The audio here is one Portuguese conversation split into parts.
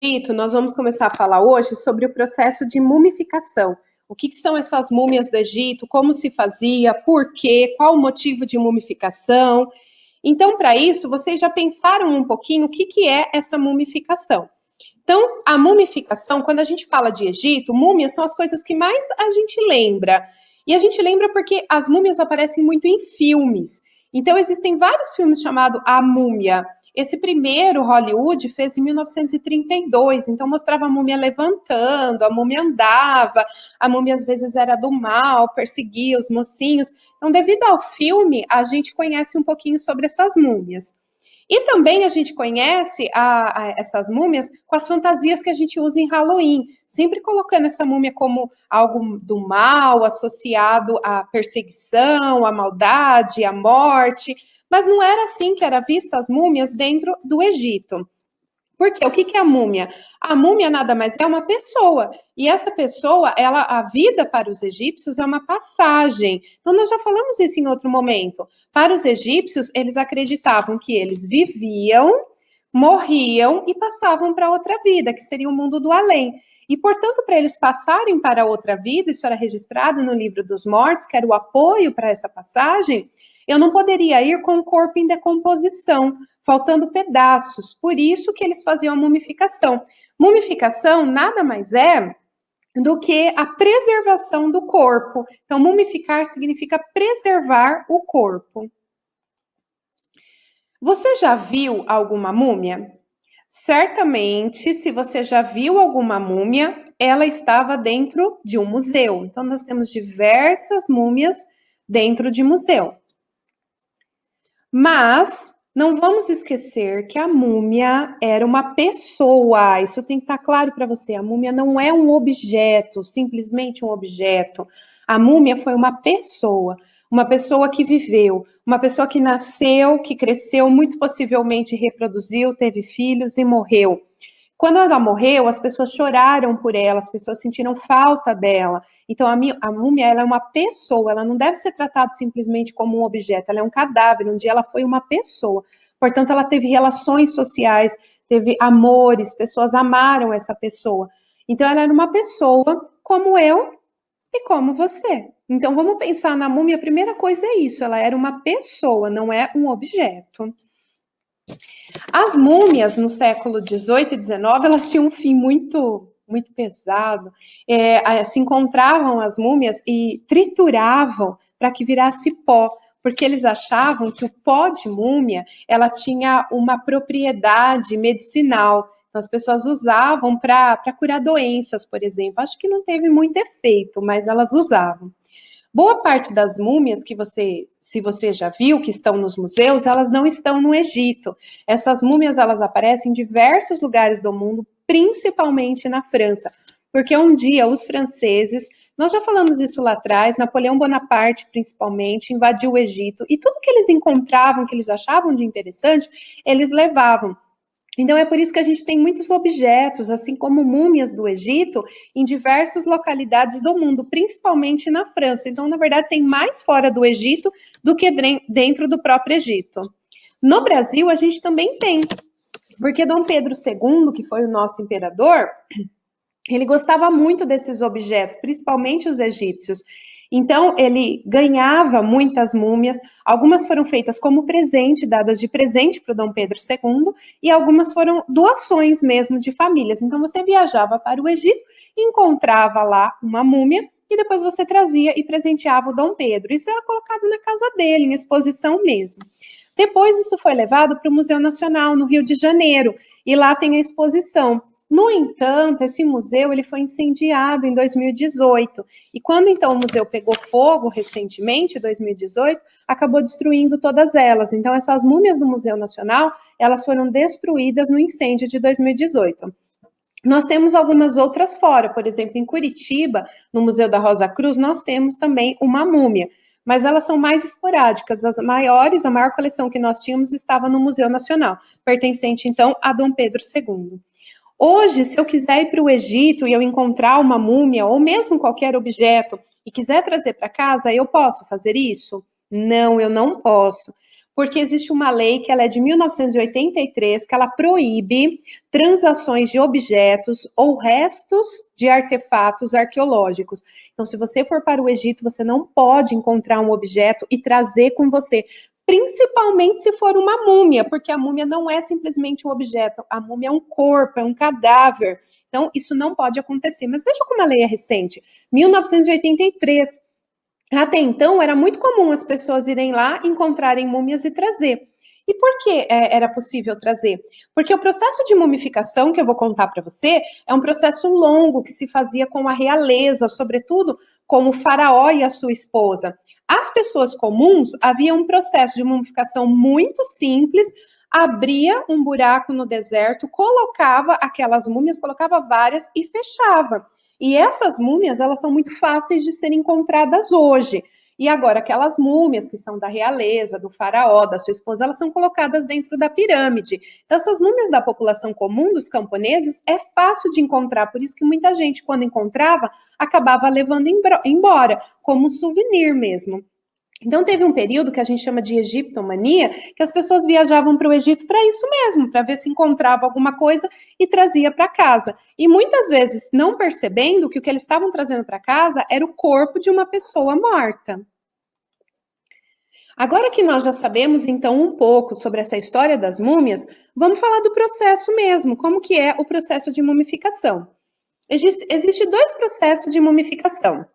Egito, nós vamos começar a falar hoje sobre o processo de mumificação. O que são essas múmias do Egito, como se fazia, por quê, qual o motivo de mumificação. Então, para isso, vocês já pensaram um pouquinho o que é essa mumificação? Então, a mumificação, quando a gente fala de Egito, múmias são as coisas que mais a gente lembra. E a gente lembra porque as múmias aparecem muito em filmes. Então, existem vários filmes chamados A Múmia. Esse primeiro, Hollywood, fez em 1932. Então, mostrava a múmia levantando, a múmia andava, a múmia às vezes era do mal, perseguia os mocinhos. Então, devido ao filme, a gente conhece um pouquinho sobre essas múmias. E também a gente conhece essas múmias com as fantasias que a gente usa em Halloween, sempre colocando essa múmia como algo do mal, associado à perseguição, à maldade, à morte. Mas não era assim que era vista as múmias dentro do Egito. Porque o que é a múmia? A múmia nada mais é uma pessoa. E essa pessoa, a vida para os egípcios é uma passagem. Então, nós já falamos isso em outro momento. Para os egípcios, eles acreditavam que eles viviam, morriam e passavam para outra vida, que seria o mundo do além. E, portanto, para eles passarem para outra vida, isso era registrado no livro dos mortos, que era o apoio para essa passagem, eu não poderia ir com o corpo em decomposição, faltando pedaços. Por isso que eles faziam a mumificação. Mumificação nada mais é do que a preservação do corpo. Então, mumificar significa preservar o corpo. Você já viu alguma múmia? Certamente, se você já viu alguma múmia, ela estava dentro de um museu. Então, nós temos diversas múmias dentro de museu. Mas não vamos esquecer que a múmia era uma pessoa. Isso tem que estar claro para você. A múmia não é um objeto, simplesmente um objeto. A múmia foi uma pessoa que viveu, uma pessoa que nasceu, que cresceu, muito possivelmente reproduziu, teve filhos e morreu. Quando ela morreu, as pessoas choraram por ela, as pessoas sentiram falta dela. Então, a múmia ela é uma pessoa, ela não deve ser tratada simplesmente como um objeto, ela é um cadáver. Um dia ela foi uma pessoa. Portanto, ela teve relações sociais, teve amores, pessoas amaram essa pessoa. Então, ela era uma pessoa como eu e como você. Então, vamos pensar na múmia, a primeira coisa é isso, ela era uma pessoa, não é um objeto. As múmias no século XVIII e XIX, elas tinham um fim muito pesado. Se encontravam as múmias e trituravam para que virasse pó, porque eles achavam que o pó de múmia, ela tinha uma propriedade medicinal. Então, as pessoas usavam para curar doenças, por exemplo. Acho que não teve muito efeito, mas elas usavam. Boa parte das múmias que se você já viu, que estão nos museus, elas não estão no Egito. Essas múmias, elas aparecem em diversos lugares do mundo, principalmente na França. Porque um dia os franceses, nós já falamos isso lá atrás, Napoleão Bonaparte, principalmente, invadiu o Egito, e tudo que eles encontravam, que eles achavam de interessante, eles levavam. Então é por isso que a gente tem muitos objetos, assim como múmias do Egito, em diversas localidades do mundo, principalmente na França. Então, na verdade, tem mais fora do Egito do que dentro do próprio Egito. No Brasil, a gente também tem, porque Dom Pedro II, que foi o nosso imperador, ele gostava muito desses objetos, principalmente os egípcios. Então, ele ganhava muitas múmias, algumas foram feitas como presente, dadas de presente para o Dom Pedro II, e algumas foram doações mesmo de famílias. Então, você viajava para o Egito, encontrava lá uma múmia, e depois você trazia e presenteava o Dom Pedro. Isso era colocado na casa dele, em exposição mesmo. Depois, isso foi levado para o Museu Nacional, no Rio de Janeiro, e lá tem a exposição. No entanto, esse museu ele foi incendiado em 2018. E quando então o museu pegou fogo recentemente, em 2018, acabou destruindo todas elas. Então, essas múmias do Museu Nacional, elas foram destruídas no incêndio de 2018. Nós temos algumas outras fora, por exemplo, em Curitiba, no Museu da Rosa Cruz, nós temos também uma múmia, mas elas são mais esporádicas. A maior coleção que nós tínhamos estava no Museu Nacional, pertencente então a Dom Pedro II. Hoje, se eu quiser ir para o Egito e eu encontrar uma múmia ou mesmo qualquer objeto e quiser trazer para casa, eu posso fazer isso? Não, eu não posso. Porque existe uma lei que ela é de 1983, que ela proíbe transações de objetos ou restos de artefatos arqueológicos. Então, se você for para o Egito, você não pode encontrar um objeto e trazer com você, principalmente se for uma múmia, porque a múmia não é simplesmente um objeto, a múmia é um corpo, é um cadáver. Então, isso não pode acontecer. Mas veja como a lei é recente, 1983. Até então, era muito comum as pessoas irem lá, encontrarem múmias e trazer. E por que era possível trazer? Porque o processo de mumificação, que eu vou contar para você, é um processo longo que se fazia com a realeza, sobretudo com o faraó e a sua esposa. As pessoas comuns, havia um processo de mumificação muito simples, abria um buraco no deserto, colocava aquelas múmias, colocava várias e fechava. E essas múmias, elas são muito fáceis de serem encontradas hoje. E agora, aquelas múmias que são da realeza, do faraó, da sua esposa, elas são colocadas dentro da pirâmide. Então, essas múmias da população comum, dos camponeses, é fácil de encontrar. Por isso que muita gente, quando encontrava, acabava levando embora, como um souvenir mesmo. Então, teve um período que a gente chama de egiptomania, que as pessoas viajavam para o Egito para isso mesmo, para ver se encontrava alguma coisa e trazia para casa. E muitas vezes, não percebendo que o que eles estavam trazendo para casa era o corpo de uma pessoa morta. Agora que nós já sabemos, então, um pouco sobre essa história das múmias, vamos falar do processo mesmo, como que é o processo de mumificação. Existe dois processos de mumificação.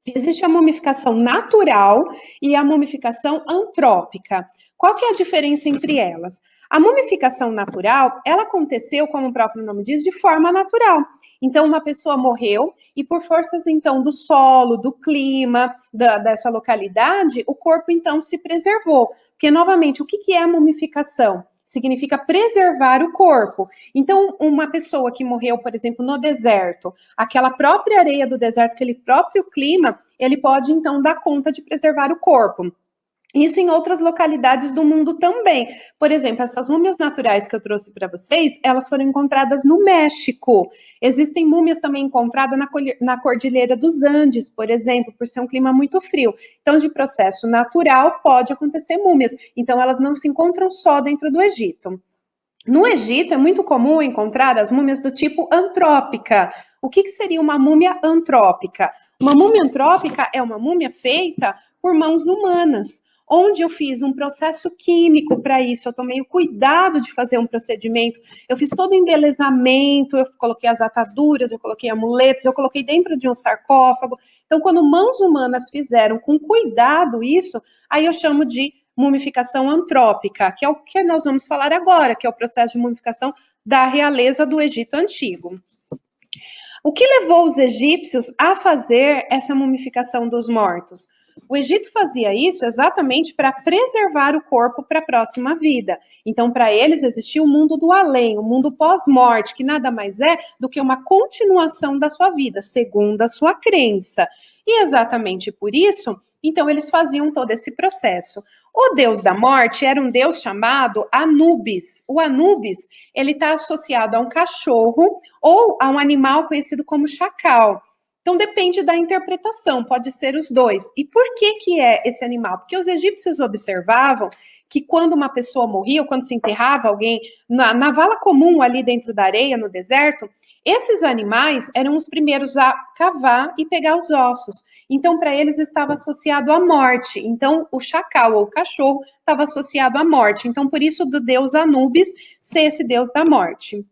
Existe a mumificação natural e a mumificação antrópica. Qual que é a diferença entre elas? A mumificação natural, ela aconteceu, como o próprio nome diz, de forma natural. Então, uma pessoa morreu e por forças, então, do solo, do clima, dessa localidade, o corpo, então, se preservou. Porque, novamente, o que é a mumificação? Significa preservar o corpo. Então, uma pessoa que morreu, por exemplo, no deserto, aquela própria areia do deserto, aquele próprio clima, ele pode então dar conta de preservar o corpo. Isso em outras localidades do mundo também. Por exemplo, essas múmias naturais que eu trouxe para vocês, elas foram encontradas no México. Existem múmias também encontradas na Cordilheira dos Andes, por exemplo, por ser um clima muito frio. Então, de processo natural, pode acontecer múmias. Então, elas não se encontram só dentro do Egito. No Egito, é muito comum encontrar as múmias do tipo antrópica. O que seria uma múmia antrópica? Uma múmia antrópica é uma múmia feita por mãos humanas, onde eu fiz um processo químico para isso, eu tomei o cuidado de fazer um procedimento, eu fiz todo o embelezamento, eu coloquei as ataduras, eu coloquei amuletos, eu coloquei dentro de um sarcófago. Então, quando mãos humanas fizeram com cuidado isso, aí eu chamo de mumificação antrópica, que é o que nós vamos falar agora, que é o processo de mumificação da realeza do Egito Antigo. O que levou os egípcios a fazer essa mumificação dos mortos? O Egito fazia isso exatamente para preservar o corpo para a próxima vida. Então, para eles, existia o mundo do além, o mundo pós-morte, que nada mais é do que uma continuação da sua vida, segundo a sua crença. E exatamente por isso, então, eles faziam todo esse processo. O deus da morte era um deus chamado Anubis. O Anubis, ele está associado a um cachorro ou a um animal conhecido como chacal. Então depende da interpretação, pode ser os dois. E por que é esse animal? Porque os egípcios observavam que quando uma pessoa morria, ou quando se enterrava alguém na vala comum ali dentro da areia, no deserto, esses animais eram os primeiros a cavar e pegar os ossos. Então, para eles estava associado à morte. Então, o chacal ou o cachorro estava associado à morte. Então, por isso do deus Anubis ser esse deus da morte.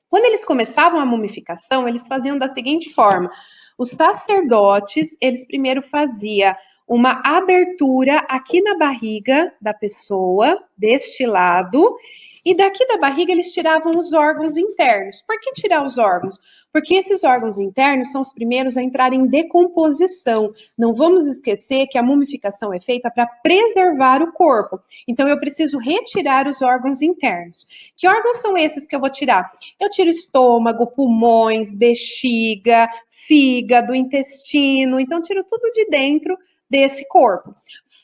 Quando eles começavam a mumificação, eles faziam da seguinte forma: os sacerdotes, eles primeiro faziam uma abertura aqui na barriga da pessoa, deste lado, e daqui da barriga eles tiravam os órgãos internos. Por que tirar os órgãos? Porque esses órgãos internos são os primeiros a entrar em decomposição. Não vamos esquecer que a mumificação é feita para preservar o corpo. Então eu preciso retirar os órgãos internos. Que órgãos são esses que eu vou tirar? Eu tiro estômago, pulmões, bexiga, fígado, intestino. Então tiro tudo de dentro desse corpo.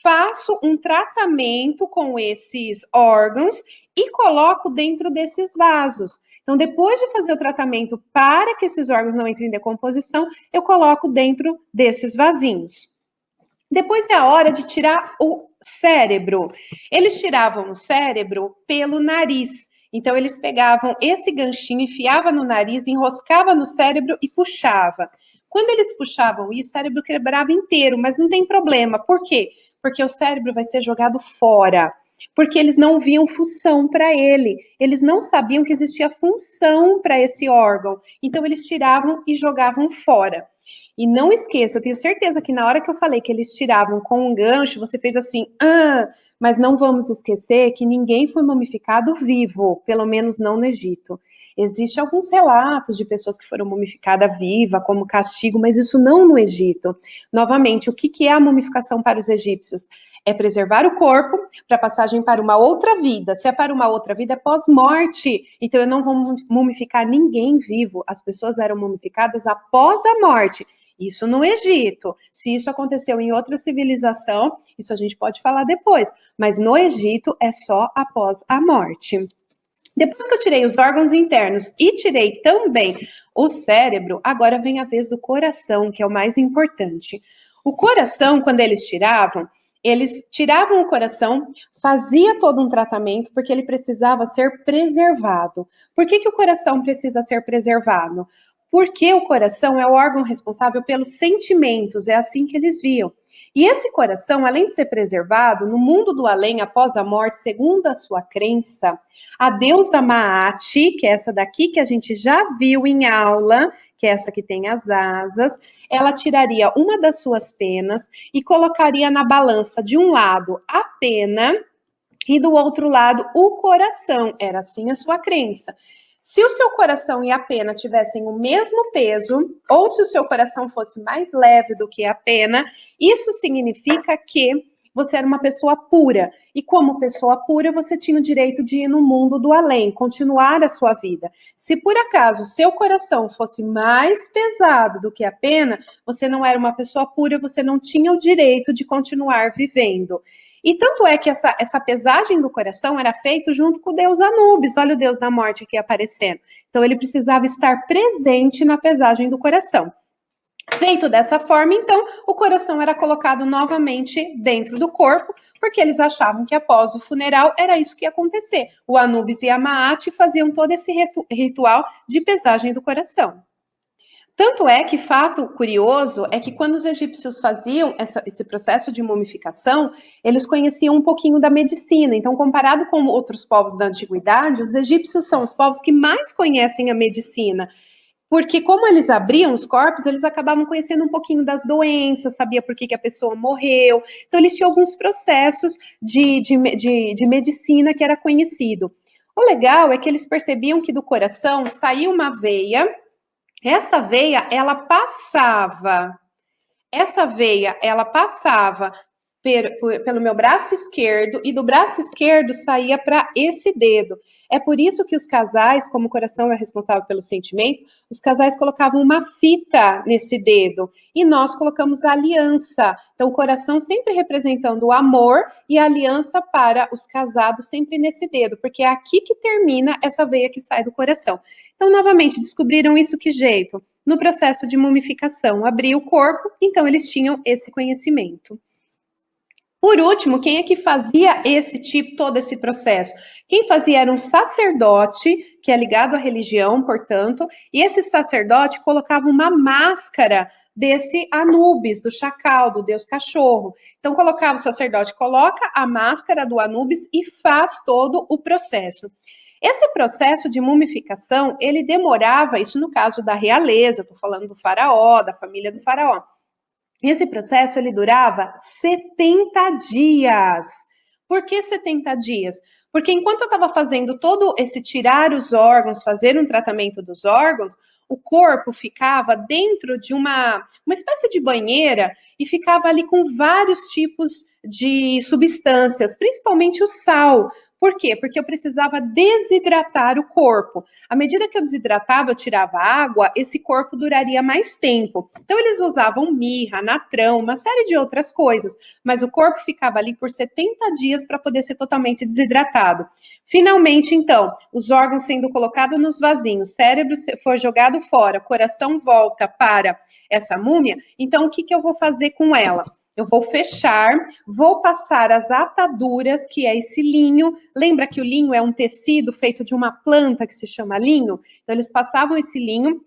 Faço um tratamento com esses órgãos e coloco dentro desses vasos. Então, depois de fazer o tratamento para que esses órgãos não entrem em decomposição, eu coloco dentro desses vasinhos. Depois é a hora de tirar o cérebro. Eles tiravam o cérebro pelo nariz. Então, eles pegavam esse ganchinho, enfiava no nariz, enroscava no cérebro e puxava. Quando eles puxavam isso, o cérebro quebrava inteiro, mas não tem problema. Por quê? Porque o cérebro vai ser jogado fora. Porque eles não viam função para ele. Eles não sabiam que existia função para esse órgão. Então, eles tiravam e jogavam fora. E não esqueça, eu tenho certeza que na hora que eu falei que eles tiravam com um gancho, você fez assim, mas não vamos esquecer que ninguém foi mumificado vivo, pelo menos não no Egito. Existem alguns relatos de pessoas que foram mumificadas viva como castigo, mas isso não no Egito. Novamente, o que é a mumificação para os egípcios? É preservar o corpo para passagem para uma outra vida. Se é para uma outra vida, é pós-morte. Então, eu não vou mumificar ninguém vivo. As pessoas eram mumificadas após a morte. Isso no Egito. Se isso aconteceu em outra civilização, isso a gente pode falar depois. Mas no Egito é só após a morte. Depois que eu tirei os órgãos internos e tirei também o cérebro, agora vem a vez do coração, que é o mais importante. O coração, quando eles tiravam o coração, fazia todo um tratamento, porque ele precisava ser preservado. Por que o coração precisa ser preservado? Porque o coração é o órgão responsável pelos sentimentos, é assim que eles viam. E esse coração, além de ser preservado, no mundo do além, após a morte, segundo a sua crença, a deusa Maat, que é essa daqui que a gente já viu em aula, que é essa que tem as asas, ela tiraria uma das suas penas e colocaria na balança de um lado a pena e do outro lado o coração. Era assim a sua crença. Se o seu coração e a pena tivessem o mesmo peso, ou se o seu coração fosse mais leve do que a pena, isso significa que você era uma pessoa pura. E como pessoa pura, você tinha o direito de ir no mundo do além, continuar a sua vida. Se por acaso seu coração fosse mais pesado do que a pena, você não era uma pessoa pura, você não tinha o direito de continuar vivendo. E tanto é que essa pesagem do coração era feita junto com o deus Anubis, olha o deus da morte aqui aparecendo. Então ele precisava estar presente na pesagem do coração. Feito dessa forma, então, o coração era colocado novamente dentro do corpo, porque eles achavam que após o funeral era isso que ia acontecer. O Anubis e a Maat faziam todo esse ritual de pesagem do coração. Tanto é que fato curioso é que quando os egípcios faziam esse processo de mumificação, eles conheciam um pouquinho da medicina. Então, comparado com outros povos da antiguidade, os egípcios são os povos que mais conhecem a medicina. Porque como eles abriam os corpos, eles acabavam conhecendo um pouquinho das doenças, sabia por que a pessoa morreu. Então, eles tinham alguns processos de medicina que era conhecido. O legal é que eles percebiam que do coração saía uma veia. Essa veia, ela passava pelo meu braço esquerdo e do braço esquerdo saía para esse dedo. É por isso que os casais, como o coração é responsável pelo sentimento, os casais colocavam uma fita nesse dedo e nós colocamos a aliança. Então, o coração sempre representando o amor e a aliança para os casados sempre nesse dedo, porque é aqui que termina essa veia que sai do coração. Então, novamente, descobriram isso que jeito? No processo de mumificação, abrir o corpo, então eles tinham esse conhecimento. Por último, quem é que fazia todo esse processo? Quem fazia era um sacerdote, que é ligado à religião, portanto, e esse sacerdote colocava uma máscara desse Anubis, do chacal, do deus cachorro. Então, o sacerdote coloca a máscara do Anubis e faz todo o processo. Esse processo de mumificação, ele demorava, isso no caso da realeza, estou falando do faraó, da família do faraó. Esse processo, ele durava 70 dias. Por que 70 dias? Porque enquanto eu estava fazendo todo esse tirar os órgãos, fazer um tratamento dos órgãos, o corpo ficava dentro de uma espécie de banheira e ficava ali com vários tipos de substâncias, principalmente o sal. Por quê? Porque eu precisava desidratar o corpo. À medida que eu desidratava, eu tirava água, esse corpo duraria mais tempo. Então, eles usavam mirra, natrão, uma série de outras coisas, mas o corpo ficava ali por 70 dias para poder ser totalmente desidratado. Finalmente, então, os órgãos sendo colocados nos vasinhos, cérebro foi jogado fora, coração volta para essa múmia, então o que eu vou fazer com ela? Eu vou fechar, vou passar as ataduras, que é esse linho. Lembra que o linho é um tecido feito de uma planta que se chama linho? Então, eles passavam esse linho.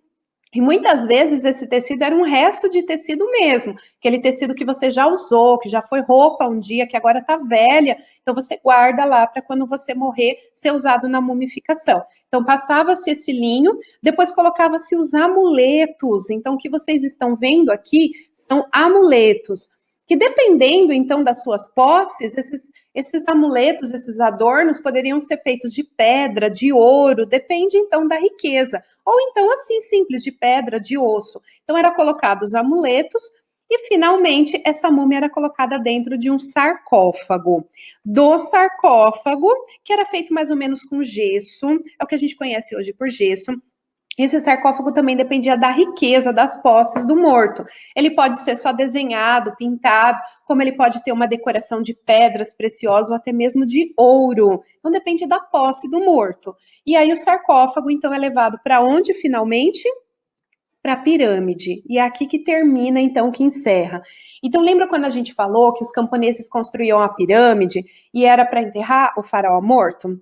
E muitas vezes esse tecido era um resto de tecido mesmo, aquele tecido que você já usou, que já foi roupa um dia, que agora está velha, então você guarda lá para quando você morrer ser usado na mumificação. Então passava-se esse linho, depois colocava-se os amuletos. Então o que vocês estão vendo aqui são amuletos, que dependendo então das suas posses, esses amuletos, esses adornos poderiam ser feitos de pedra, de ouro, depende então da riqueza. Ou então assim, simples, de pedra, de osso. Então era colocado os amuletos e finalmente essa múmia era colocada dentro de um sarcófago. Do sarcófago, que era feito mais ou menos com gesso, é o que a gente conhece hoje por gesso. Esse sarcófago também dependia da riqueza das posses do morto. Ele pode ser só desenhado, pintado, como ele pode ter uma decoração de pedras preciosas ou até mesmo de ouro. Então depende da posse do morto. E aí o sarcófago então é levado para onde finalmente? Para a pirâmide. E é aqui que termina então, que encerra. Então lembra quando a gente falou que os camponeses construíam a pirâmide e era para enterrar o faraó morto?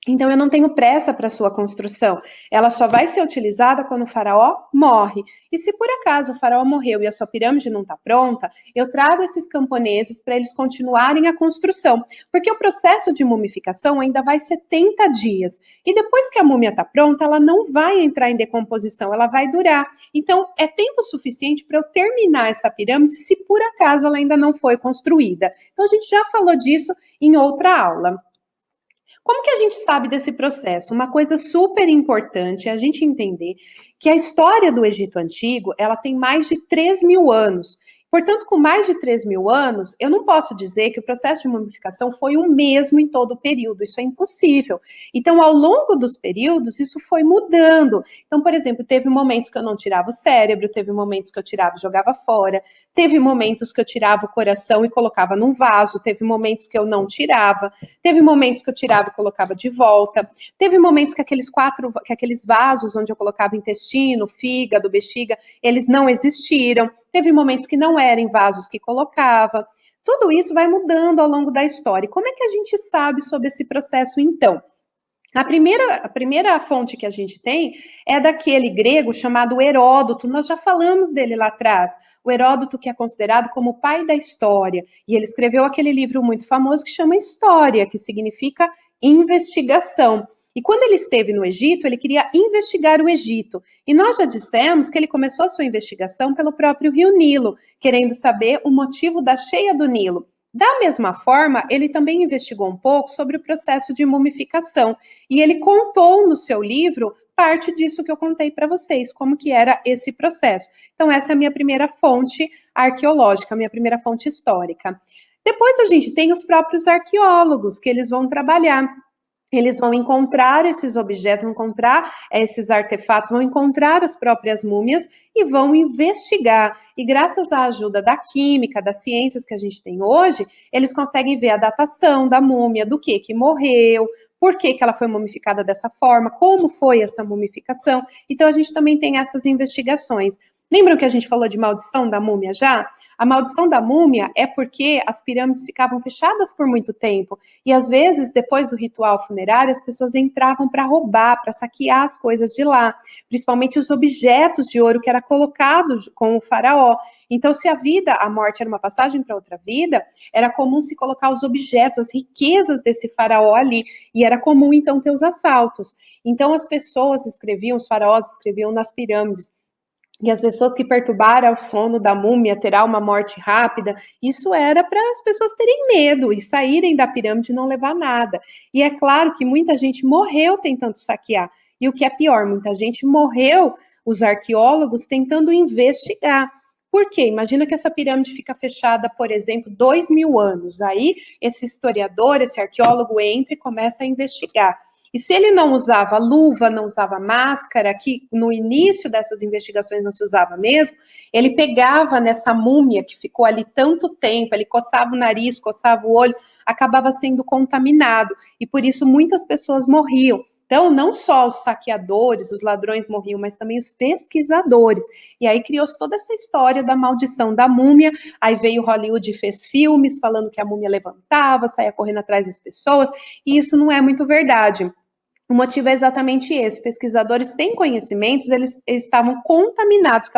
Então, eu não tenho pressa para sua construção. Ela só vai ser utilizada quando o faraó morre. E se por acaso o faraó morreu e a sua pirâmide não está pronta, eu trago esses camponeses para eles continuarem a construção. Porque o processo de mumificação ainda vai 70 dias. E depois que a múmia está pronta, ela não vai entrar em decomposição, ela vai durar. Então, é tempo suficiente para eu terminar essa pirâmide se por acaso ela ainda não foi construída. Então, a gente já falou disso em outra aula. Como que a gente sabe desse processo? Uma coisa super importante é a gente entender que a história do Egito Antigo, ela tem mais de 3.000 anos. Portanto, com mais de 3.000 anos, eu não posso dizer que o processo de mumificação foi o mesmo em todo o período. Isso é impossível. Então, ao longo dos períodos, isso foi mudando. Então, por exemplo, teve momentos que eu não tirava o cérebro, teve momentos que eu tirava e jogava fora, teve momentos que eu tirava o coração e colocava num vaso, teve momentos que eu não tirava. Teve momentos que eu tirava e colocava de volta. Teve momentos que aqueles vasos onde eu colocava intestino, fígado, bexiga, eles não existiram. Teve momentos que não eram vasos que colocava. Tudo isso vai mudando ao longo da história. E como é que a gente sabe sobre esse processo, então? A primeira fonte que a gente tem é daquele grego chamado Heródoto. Nós já falamos dele lá atrás. O Heródoto, que é considerado como o pai da história. E ele escreveu aquele livro muito famoso que chama História, que significa investigação. E quando ele esteve no Egito, ele queria investigar o Egito. E nós já dissemos que ele começou a sua investigação pelo próprio rio Nilo, querendo saber o motivo da cheia do Nilo. Da mesma forma, ele também investigou um pouco sobre o processo de mumificação e ele contou no seu livro parte disso que eu contei para vocês, como que era esse processo. Então essa é a minha primeira fonte arqueológica, a minha primeira fonte histórica. Depois a gente tem os próprios arqueólogos que eles vão trabalhar. Eles vão encontrar esses objetos, vão encontrar esses artefatos, vão encontrar as próprias múmias e vão investigar. E graças à ajuda da química, das ciências que a gente tem hoje, eles conseguem ver a datação da múmia, do que morreu, por que ela foi mumificada dessa forma, como foi essa mumificação. Então a gente também tem essas investigações. Lembram que a gente falou de maldição da múmia já? A maldição da múmia é porque as pirâmides ficavam fechadas por muito tempo e às vezes, depois do ritual funerário, as pessoas entravam para roubar, para saquear as coisas de lá, principalmente os objetos de ouro que era colocado com o faraó. Então, se a morte era uma passagem para outra vida, era comum se colocar os objetos, as riquezas desse faraó ali, e era comum então ter os assaltos. Então, as pessoas escreviam, os faraós escreviam nas pirâmides. E as pessoas que perturbaram o sono da múmia terá uma morte rápida. Isso era para as pessoas terem medo e saírem da pirâmide e não levar nada. E é claro que muita gente morreu tentando saquear. E o que é pior, muita gente morreu, os arqueólogos, tentando investigar. Por quê? Imagina que essa pirâmide fica fechada, por exemplo, 2.000 anos. Aí esse historiador, esse arqueólogo entra e começa a investigar. E se ele não usava luva, não usava máscara, que no início dessas investigações não se usava mesmo, ele pegava nessa múmia que ficou ali tanto tempo, ele coçava o nariz, coçava o olho, acabava sendo contaminado. E por isso muitas pessoas morriam. Então, não só os saqueadores, os ladrões morriam, mas também os pesquisadores. E aí criou-se toda essa história da maldição da múmia. Aí veio Hollywood e fez filmes falando que a múmia levantava, saía correndo atrás das pessoas, e isso não é muito verdade. O motivo é exatamente esse. Pesquisadores têm conhecimentos, eles ficavam contaminados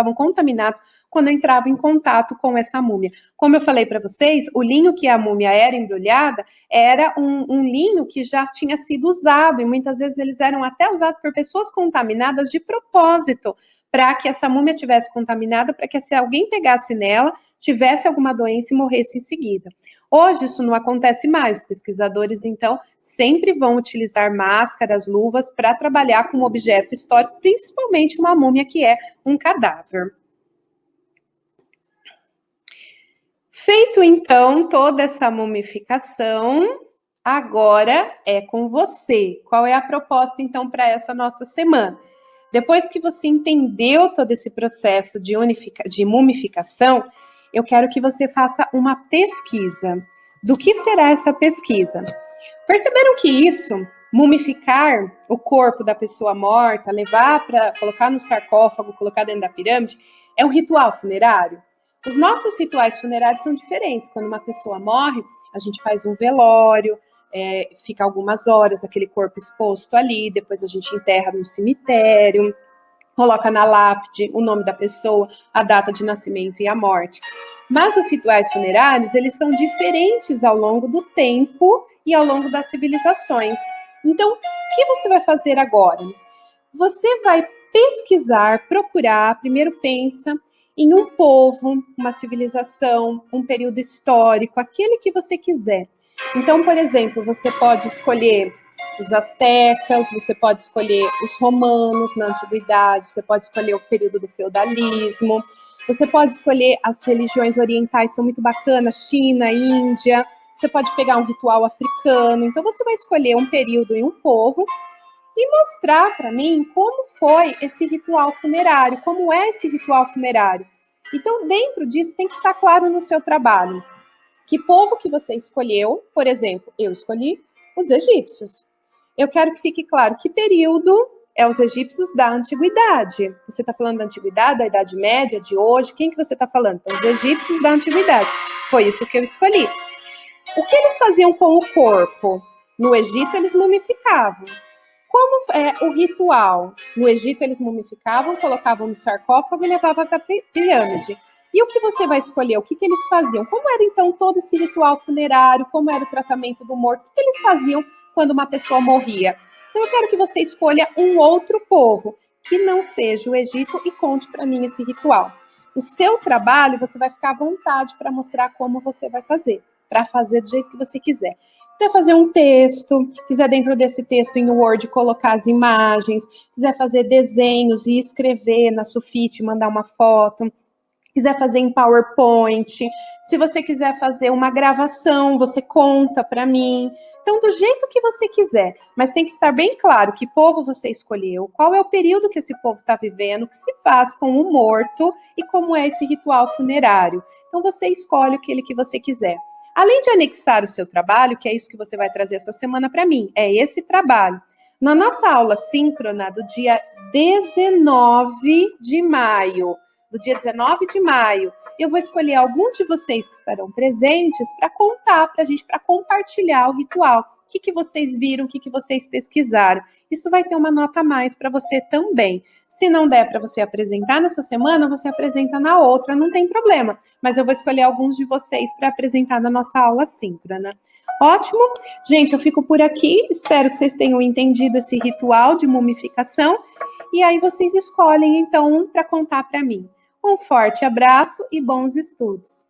quando entravam em contato com essa múmia. Como eu falei para vocês, o linho que a múmia era embrulhada era um linho que já tinha sido usado, e muitas vezes eles eram até usados por pessoas contaminadas de propósito, para que essa múmia tivesse contaminada, para que se alguém pegasse nela, tivesse alguma doença e morresse em seguida. Hoje isso não acontece mais. Os pesquisadores, então, sempre vão utilizar máscaras, luvas para trabalhar com um objeto histórico, principalmente uma múmia que é um cadáver. Feito então toda essa mumificação, agora é com você. Qual é a proposta então para essa nossa semana? Depois que você entendeu todo esse processo de mumificação, eu quero que você faça uma pesquisa. Do que será essa pesquisa? Perceberam que isso, mumificar o corpo da pessoa morta, levar para colocar no sarcófago, colocar dentro da pirâmide, é um ritual funerário? Os nossos rituais funerários são diferentes. Quando uma pessoa morre, a gente faz um velório, fica algumas horas aquele corpo exposto ali, depois a gente enterra no cemitério, coloca na lápide o nome da pessoa, a data de nascimento e a morte. Mas os rituais funerários, eles são diferentes ao longo do tempo e ao longo das civilizações. Então, o que você vai fazer agora? Você vai pesquisar, procurar, primeiro pensa em um povo, uma civilização, um período histórico, aquele que você quiser. Então, por exemplo, você pode escolher os astecas, você pode escolher os romanos na antiguidade, você pode escolher o período do feudalismo, você pode escolher as religiões orientais, são muito bacanas, China, Índia, você pode pegar um ritual africano, então você vai escolher um período e um povo e mostrar para mim como foi esse ritual funerário, como é esse ritual funerário. Então, dentro disso, tem que estar claro no seu trabalho. Que povo que você escolheu, por exemplo, eu escolhi os egípcios. Eu quero que fique claro que período é os egípcios da antiguidade. Você está falando da antiguidade, da Idade Média, de hoje? Quem que você está falando? Então, os egípcios da antiguidade. Foi isso que eu escolhi. O que eles faziam com o corpo? No Egito, eles mumificavam. Como é o ritual? No Egito, eles mumificavam, colocavam no sarcófago e levavam para a pirâmide. E o que você vai escolher? O que eles faziam? Como era, então, todo esse ritual funerário? Como era o tratamento do morto? O que eles faziam quando uma pessoa morria? Então, eu quero que você escolha um outro povo que não seja o Egito e conte para mim esse ritual. O seu trabalho, você vai ficar à vontade para mostrar como você vai fazer, para fazer do jeito que você quiser. Quiser fazer um texto, quiser dentro desse texto em Word colocar as imagens, quiser fazer desenhos e escrever na sulfite, mandar uma foto, quiser fazer em PowerPoint, se você quiser fazer uma gravação, você conta para mim. Então, do jeito que você quiser, mas tem que estar bem claro que povo você escolheu, qual é o período que esse povo está vivendo, o que se faz com o morto e como é esse ritual funerário. Então, você escolhe aquele que você quiser. Além de anexar o seu trabalho, que é isso que você vai trazer essa semana para mim, é esse trabalho. Na nossa aula síncrona do dia 19 de maio, eu vou escolher alguns de vocês que estarão presentes para contar para a gente, para compartilhar o ritual. O que vocês viram, o que vocês pesquisaram. Isso vai ter uma nota a mais para você também. Se não der para você apresentar nessa semana, você apresenta na outra, não tem problema. Mas eu vou escolher alguns de vocês para apresentar na nossa aula síncrona. Ótimo? Gente, eu fico por aqui. Espero que vocês tenham entendido esse ritual de mumificação. E aí vocês escolhem, então, um para contar para mim. Um forte abraço e bons estudos!